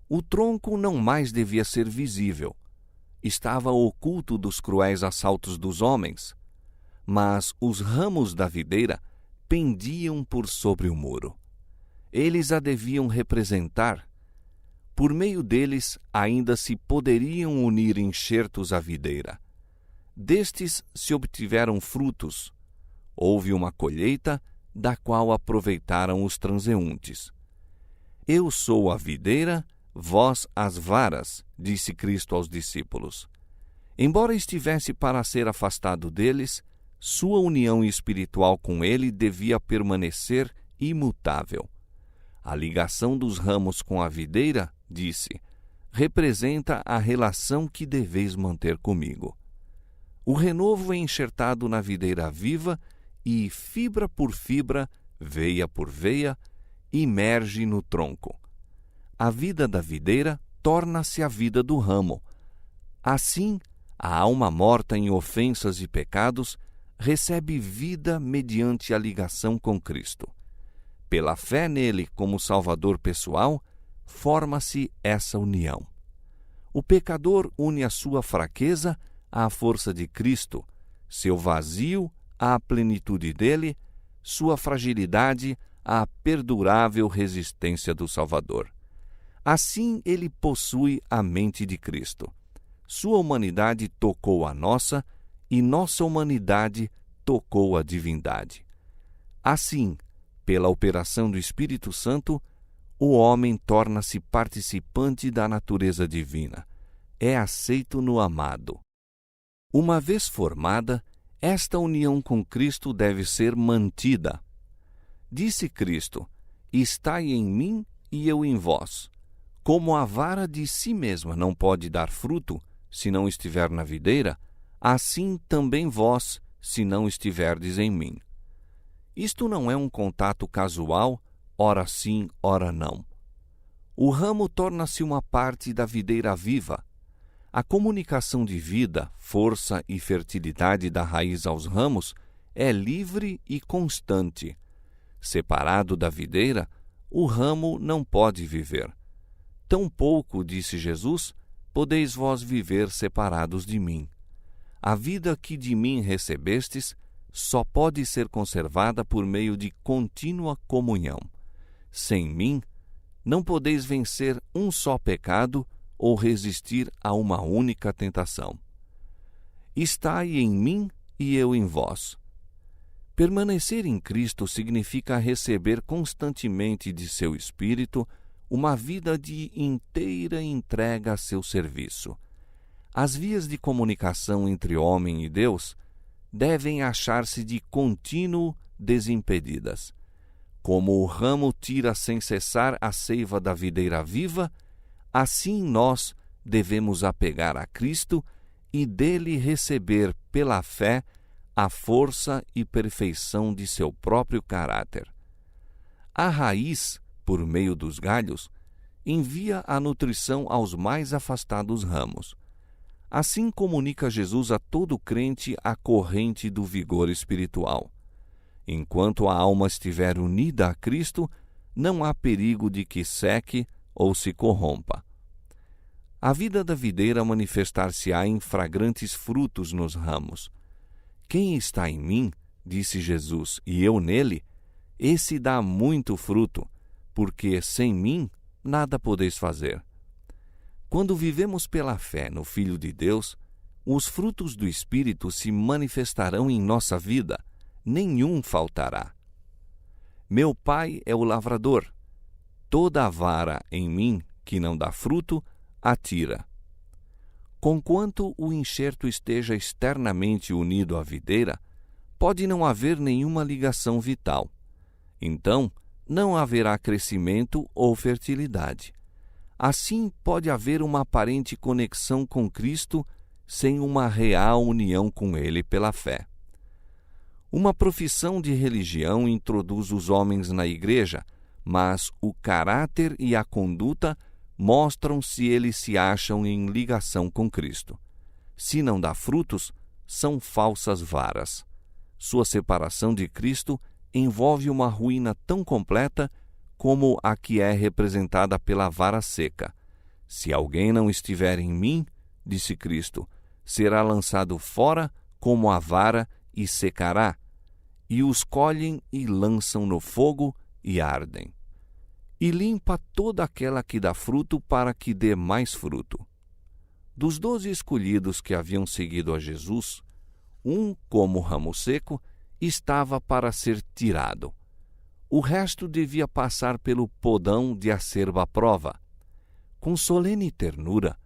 O tronco não mais devia ser visível. Estava oculto dos cruéis assaltos dos homens. Mas os ramos da videira pendiam por sobre o muro. Eles a deviam representar. Por meio deles ainda se poderiam unir enxertos à videira. Destes se obtiveram frutos. Houve uma colheita, da qual aproveitaram os transeuntes. Eu sou a videira, vós as varas, disse Cristo aos discípulos. Embora estivesse para ser afastado deles, sua união espiritual com ele devia permanecer imutável. A ligação dos ramos com a videira, disse, representa a relação que deveis manter comigo. O renovo é enxertado na videira viva e, fibra por fibra, veia por veia, emerge no tronco. A vida da videira torna-se a vida do ramo. Assim, a alma morta em ofensas e pecados recebe vida mediante a ligação com Cristo. Pela fé nele como Salvador pessoal, forma-se essa união. O pecador une a sua fraqueza à força de Cristo, seu vazio à plenitude dele, sua fragilidade à perdurável resistência do Salvador. Assim ele possui a mente de Cristo. Sua humanidade tocou a nossa e nossa humanidade tocou a divindade. Assim, pela operação do Espírito Santo, o homem torna-se participante da natureza divina. É aceito no amado. Uma vez formada, esta união com Cristo deve ser mantida. Disse Cristo: estai em mim e eu em vós. Como a vara de si mesma não pode dar fruto, se não estiver na videira, assim também vós, se não estiverdes em mim. Isto não é um contato casual, ora sim, ora não. O ramo torna-se uma parte da videira viva. A comunicação de vida, força e fertilidade da raiz aos ramos é livre e constante. Separado da videira, o ramo não pode viver. Tampouco, disse Jesus, podeis vós viver separados de mim. A vida que de mim recebestes só pode ser conservada por meio de contínua comunhão. Sem mim, não podeis vencer um só pecado ou resistir a uma única tentação. Estai em mim e eu em vós. Permanecer em Cristo significa receber constantemente de seu Espírito uma vida de inteira entrega a seu serviço. As vias de comunicação entre homem e Deus devem achar-se de contínuo desimpedidas. Como o ramo tira sem cessar a seiva da videira viva, assim nós devemos apegar a Cristo e dele receber pela fé a força e perfeição de seu próprio caráter. A raiz, por meio dos galhos, envia a nutrição aos mais afastados ramos. Assim comunica Jesus a todo crente a corrente do vigor espiritual. Enquanto a alma estiver unida a Cristo, não há perigo de que seque ou se corrompa. A vida da videira manifestar-se-á em fragrantes frutos nos ramos. Quem está em mim, disse Jesus, e eu nele, esse dá muito fruto, porque sem mim nada podeis fazer. Quando vivemos pela fé no Filho de Deus, os frutos do Espírito se manifestarão em nossa vida, nenhum faltará. Meu Pai é o lavrador. Toda a vara em mim que não dá fruto, atira. Conquanto o enxerto esteja externamente unido à videira, pode não haver nenhuma ligação vital. Então, não haverá crescimento ou fertilidade. Assim, pode haver uma aparente conexão com Cristo sem uma real união com Ele pela fé. Uma profissão de religião introduz os homens na igreja, mas o caráter e a conduta mostram se eles se acham em ligação com Cristo. Se não dá frutos, são falsas varas. Sua separação de Cristo envolve uma ruína tão completa como a que é representada pela vara seca. Se alguém não estiver em mim, disse Cristo, será lançado fora como a vara e secará, e os colhem e lançam no fogo e ardem. e limpa toda aquela que dá fruto para que dê mais fruto. Dos 12 escolhidos que haviam seguido a Jesus, um, como ramo seco, estava para ser tirado. O resto devia passar pelo podão de acerba à prova. Com solene ternura,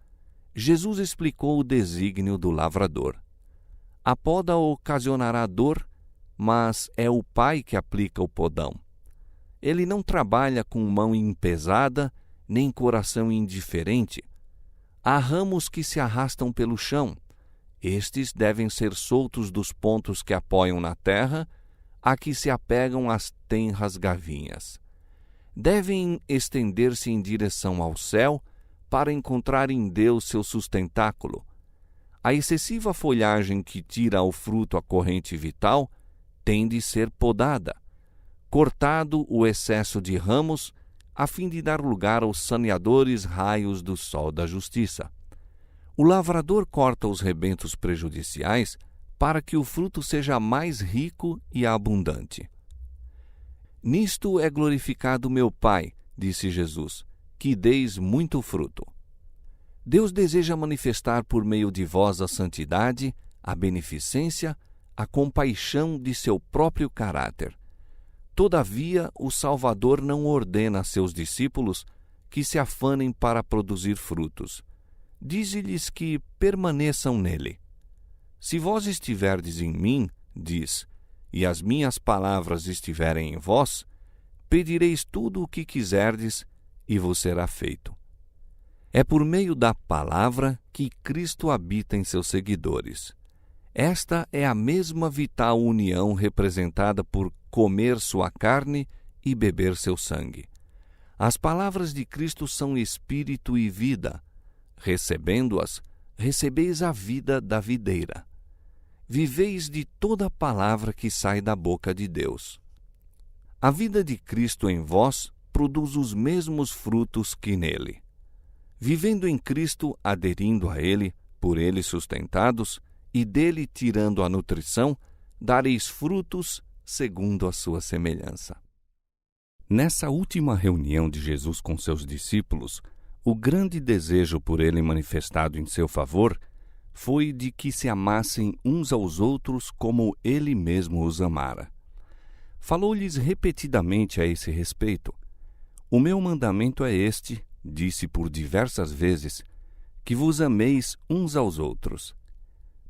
Jesus explicou o desígnio do lavrador. A poda ocasionará dor, mas é o Pai que aplica o podão. Ele não trabalha com mão empesada, nem coração indiferente. Há ramos que se arrastam pelo chão. Estes devem ser soltos dos pontos que apoiam na terra, a que se apegam as tenras gavinhas. Devem estender-se em direção ao céu para encontrar em Deus seu sustentáculo. A excessiva folhagem que tira ao fruto a corrente vital tem de ser podada, cortado o excesso de ramos, a fim de dar lugar aos saneadores raios do sol da justiça. O lavrador corta os rebentos prejudiciais para que o fruto seja mais rico e abundante. Nisto é glorificado meu Pai, disse Jesus, que deis muito fruto. Deus deseja manifestar por meio de vós a santidade, a beneficência, a compaixão de seu próprio caráter. Todavia, o Salvador não ordena a seus discípulos que se afanem para produzir frutos. Dize-lhes que permaneçam nele. Se vós estiverdes em mim, diz, e as minhas palavras estiverem em vós, pedireis tudo o que quiserdes e vos será feito. É por meio da palavra que Cristo habita em seus seguidores. Esta é a mesma vital união representada por comer sua carne e beber seu sangue. As palavras de Cristo são espírito e vida. Recebendo-as, recebeis a vida da videira. Viveis de toda palavra que sai da boca de Deus. A vida de Cristo em vós produz os mesmos frutos que nele. Vivendo em Cristo, aderindo a Ele, por Ele sustentados, e dele tirando a nutrição, dareis frutos segundo a sua semelhança. Nessa última reunião de Jesus com seus discípulos, o grande desejo por ele manifestado em seu favor foi de que se amassem uns aos outros como ele mesmo os amara. Falou-lhes repetidamente a esse respeito. O meu mandamento é este, disse por diversas vezes, que vos ameis uns aos outros.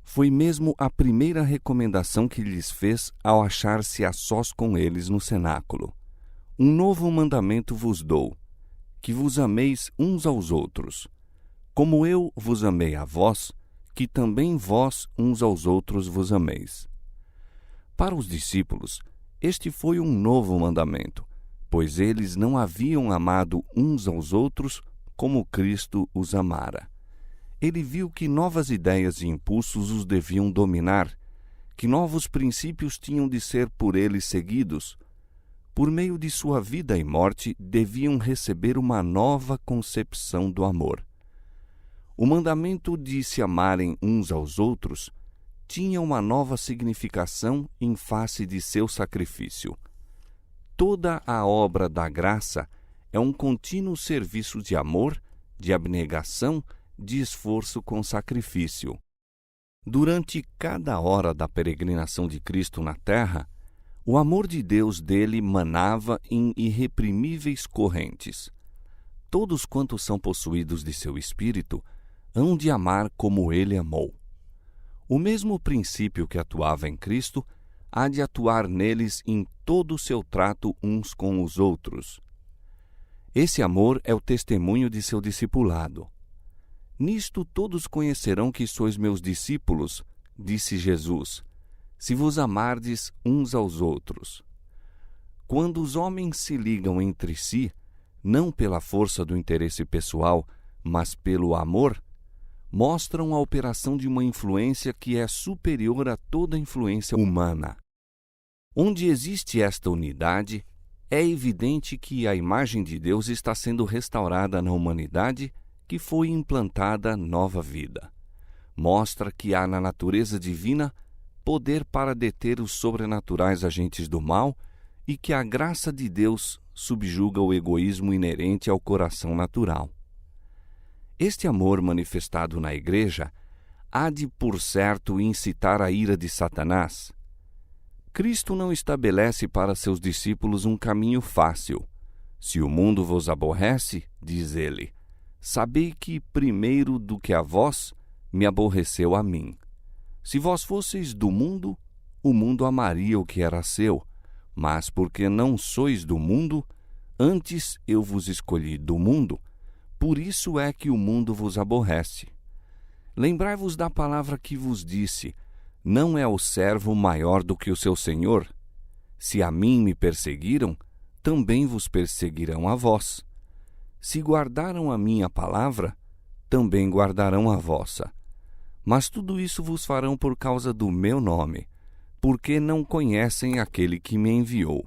Foi mesmo a primeira recomendação que lhes fez ao achar-se a sós com eles no cenáculo. Um novo mandamento vos dou, que vos ameis uns aos outros. Como eu vos amei a vós, que também vós uns aos outros vos ameis. Para os discípulos, este foi um novo mandamento, pois eles não haviam amado uns aos outros como Cristo os amara. Ele viu que novas ideias e impulsos os deviam dominar, que novos princípios tinham de ser por eles seguidos. Por meio de sua vida e morte, deviam receber uma nova concepção do amor. O mandamento de se amarem uns aos outros tinha uma nova significação em face de seu sacrifício. Toda a obra da graça é um contínuo serviço de amor, de abnegação, de esforço com sacrifício. Durante cada hora da peregrinação de Cristo na terra, o amor de Deus dele manava em irreprimíveis correntes. Todos quantos são possuídos de seu espírito hão de amar como ele amou. O mesmo princípio que atuava em Cristo há de atuar neles em todo o seu trato uns com os outros. Esse amor é o testemunho de seu discipulado. Nisto todos conhecerão que sois meus discípulos, disse Jesus, se vos amardes uns aos outros. Quando os homens se ligam entre si, não pela força do interesse pessoal, mas pelo amor, mostram a operação de uma influência que é superior a toda influência humana. Onde existe esta unidade, é evidente que a imagem de Deus está sendo restaurada na humanidade, que foi implantada nova vida. Mostra que há na natureza divina poder para deter os sobrenaturais agentes do mal e que a graça de Deus subjuga o egoísmo inerente ao coração natural. Este amor manifestado na Igreja há de, por certo, incitar a ira de Satanás. Cristo não estabelece para seus discípulos um caminho fácil. Se o mundo vos aborrece, diz ele, sabei que primeiro do que a vós me aborreceu a mim. Se vós fosseis do mundo, o mundo amaria o que era seu, mas porque não sois do mundo, antes eu vos escolhi do mundo, por isso é que o mundo vos aborrece. Lembrai-vos da palavra que vos disse, não é o servo maior do que o seu senhor? Se a mim me perseguiram, também vos perseguirão a vós. Se guardaram a minha palavra, também guardarão a vossa. Mas tudo isso vos farão por causa do meu nome, porque não conhecem aquele que me enviou.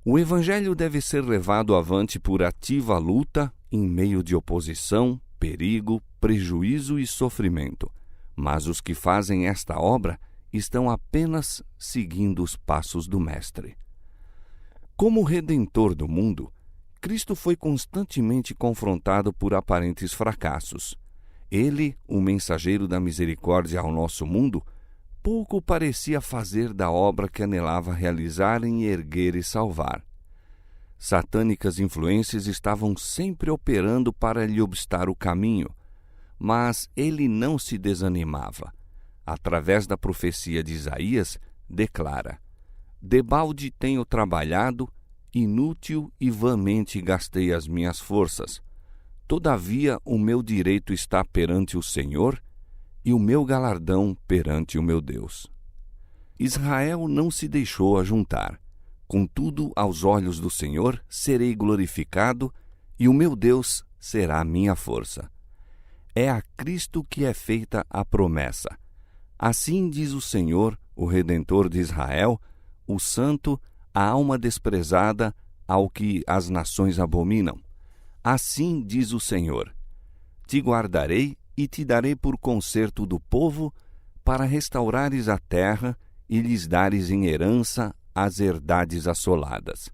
O Evangelho deve ser levado avante por ativa luta, em meio de oposição, perigo, prejuízo e sofrimento. Mas os que fazem esta obra estão apenas seguindo os passos do Mestre. Como Redentor do mundo, Cristo foi constantemente confrontado por aparentes fracassos. Ele, o mensageiro da misericórdia ao nosso mundo, pouco parecia fazer da obra que anelava realizar em erguer e salvar. Satânicas influências estavam sempre operando para lhe obstar o caminho, mas ele não se desanimava. Através da profecia de Isaías, declara: debalde tenho trabalhado, inútil e vãmente gastei as minhas forças. Todavia o meu direito está perante o Senhor e o meu galardão perante o meu Deus. Israel não se deixou ajuntar. Contudo, aos olhos do Senhor serei glorificado e o meu Deus será a minha força. É a Cristo que é feita a promessa. Assim diz o Senhor, o Redentor de Israel, o Santo, a alma desprezada, ao que as nações abominam. Assim diz o Senhor: te guardarei e te darei por conserto do povo, para restaurares a terra e lhes dares em herança as herdades assoladas.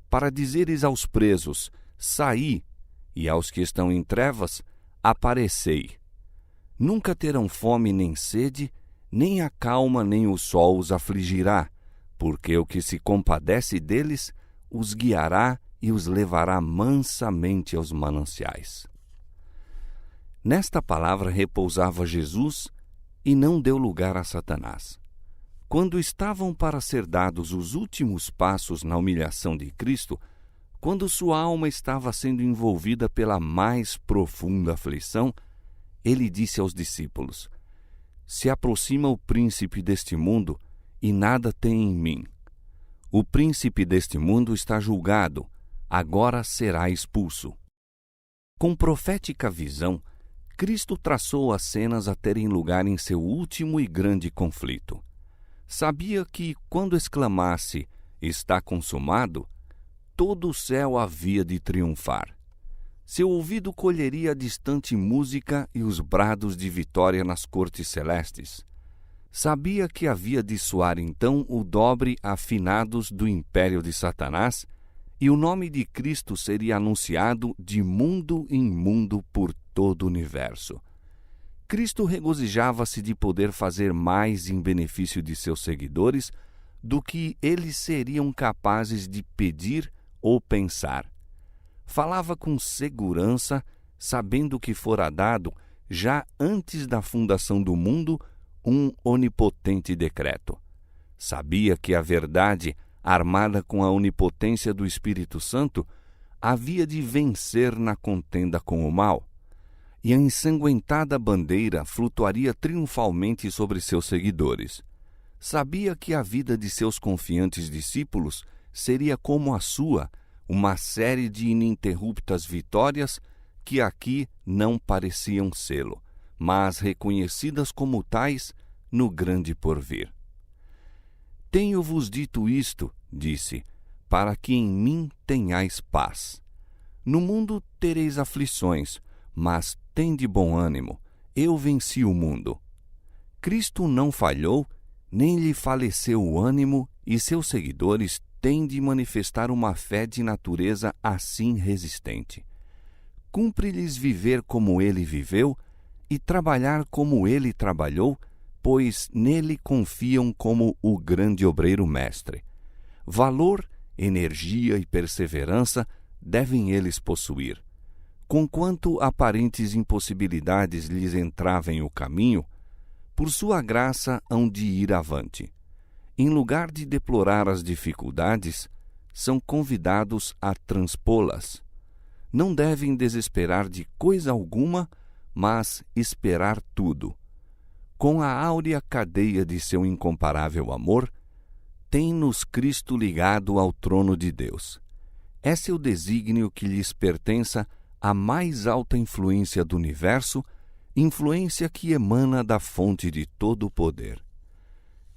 Para dizeres aos presos: saí, e aos que estão em trevas: aparecei. Nunca terão fome nem sede, nem a calma nem o sol os afligirá, porque o que se compadece deles os guiará e os levará mansamente aos mananciais. Nesta palavra repousava Jesus e não deu lugar a Satanás. Quando estavam para ser dados os últimos passos na humilhação de Cristo, quando sua alma estava sendo envolvida pela mais profunda aflição, ele disse aos discípulos: se aproxima o príncipe deste mundo e nada tem em mim. O príncipe deste mundo está julgado, agora será expulso. Com profética visão, Cristo traçou as cenas a terem lugar em seu último e grande conflito. Sabia que, quando exclamasse, está consumado, todo o céu havia de triunfar. Seu ouvido colheria a distante música e os brados de vitória nas cortes celestes. Sabia que havia de soar então o dobre afinados do império de Satanás, e o nome de Cristo seria anunciado de mundo em mundo por todo o universo. Cristo regozijava-se de poder fazer mais em benefício de seus seguidores do que eles seriam capazes de pedir ou pensar. Falava com segurança, sabendo que fora dado, já antes da fundação do mundo, um onipotente decreto. Sabia que a verdade, armada com a onipotência do Espírito Santo, havia de vencer na contenda com o mal, e a ensanguentada bandeira flutuaria triunfalmente sobre seus seguidores. Sabia que a vida de seus confiantes discípulos seria como a sua, uma série de ininterruptas vitórias que aqui não pareciam sê-lo, mas reconhecidas como tais no grande porvir. Tenho-vos dito isto, disse, para que em mim tenhais paz. No mundo tereis aflições, mas tende bom ânimo, eu venci o mundo. Cristo não falhou, nem lhe faleceu o ânimo, e seus seguidores têm de manifestar uma fé de natureza assim resistente. Cumpre-lhes viver como ele viveu e trabalhar como ele trabalhou, pois nele confiam como o grande obreiro mestre. Valor, energia e perseverança devem eles possuir. Conquanto aparentes impossibilidades lhes entravem o caminho, por sua graça hão de ir avante. Em lugar de deplorar as dificuldades, são convidados a transpô-las. Não devem desesperar de coisa alguma, mas esperar tudo. Com a áurea cadeia de seu incomparável amor, tem-nos Cristo ligado ao trono de Deus. É seu desígnio que lhes pertença a mais alta influência do universo, influência que emana da fonte de todo o poder.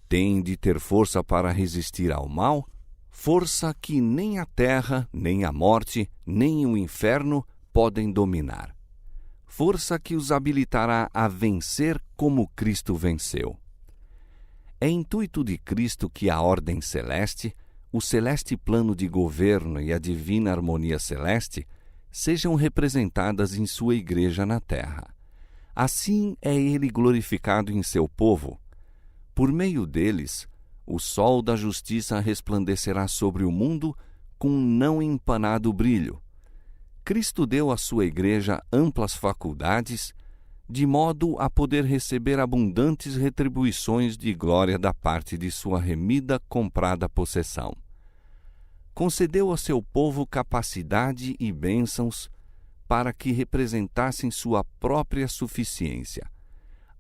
Têm de ter força para resistir ao mal, força que nem a terra, nem a morte, nem o inferno podem dominar. Força que os habilitará a vencer como Cristo venceu. É intuito de Cristo que a ordem celeste, o celeste plano de governo e a divina harmonia celeste sejam representadas em sua igreja na terra. Assim é ele glorificado em seu povo. Por meio deles, o sol da justiça resplandecerá sobre o mundo com um não empanado brilho. Cristo deu à sua igreja amplas faculdades, de modo a poder receber abundantes retribuições de glória da parte de sua remida, comprada possessão. Concedeu a seu povo capacidade e bênçãos para que representassem sua própria suficiência.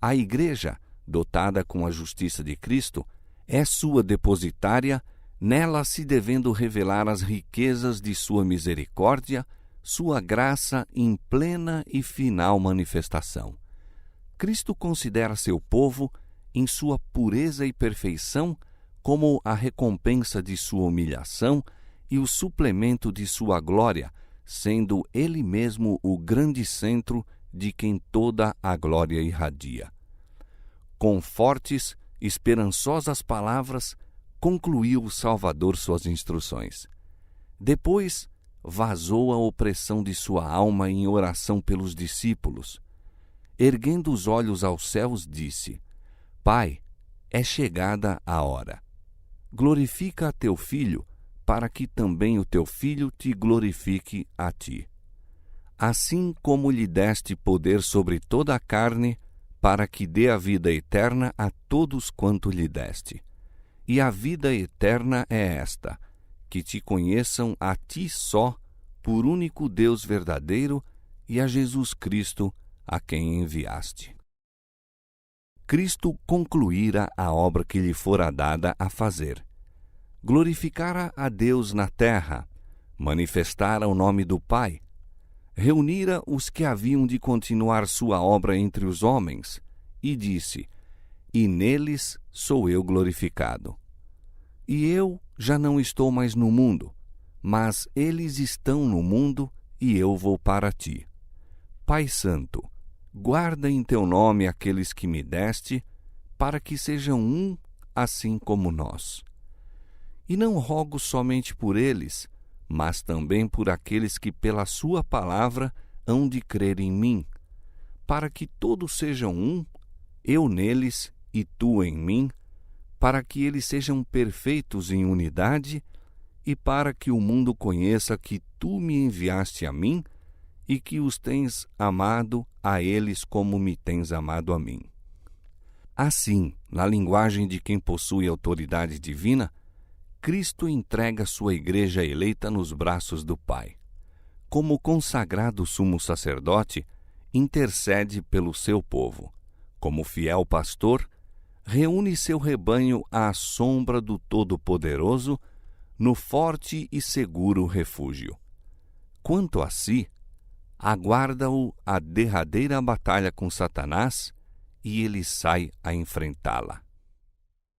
A igreja, dotada com a justiça de Cristo, é sua depositária, nela se devendo revelar as riquezas de sua misericórdia, sua graça em plena e final manifestação. Cristo considera seu povo, em sua pureza e perfeição, como a recompensa de sua humilhação e o suplemento de sua glória, sendo ele mesmo o grande centro de quem toda a glória irradia. Com fortes, esperançosas palavras, concluiu o Salvador suas instruções. Depois, vazou a opressão de sua alma em oração pelos discípulos. Erguendo os olhos aos céus, disse: Pai, é chegada a hora. Glorifica a teu Filho, para que também o teu Filho te glorifique a ti. Assim como lhe deste poder sobre toda a carne, para que dê a vida eterna a todos quanto lhe deste. E a vida eterna é esta: que te conheçam a ti só, por único Deus verdadeiro, e a Jesus Cristo, a quem enviaste. Cristo concluíra a obra que lhe fora dada a fazer. Glorificara a Deus na terra, manifestara o nome do Pai, reunira os que haviam de continuar sua obra entre os homens, e disse: E neles sou eu glorificado. E eu já não estou mais no mundo, mas eles estão no mundo, e eu vou para ti. Pai Santo, guarda em teu nome aqueles que me deste, para que sejam um, assim como nós. E não rogo somente por eles, mas também por aqueles que pela sua palavra hão de crer em mim, para que todos sejam um, eu neles e tu em mim, para que eles sejam perfeitos em unidade e para que o mundo conheça que tu me enviaste a mim e que os tens amado a eles como me tens amado a mim. Assim, na linguagem de quem possui autoridade divina, Cristo entrega sua igreja eleita nos braços do Pai. Como consagrado sumo sacerdote, intercede pelo seu povo. Como fiel pastor, reúne seu rebanho à sombra do Todo-Poderoso, no forte e seguro refúgio. Quanto a si, aguarda-o a derradeira batalha com Satanás, e ele sai a enfrentá-la.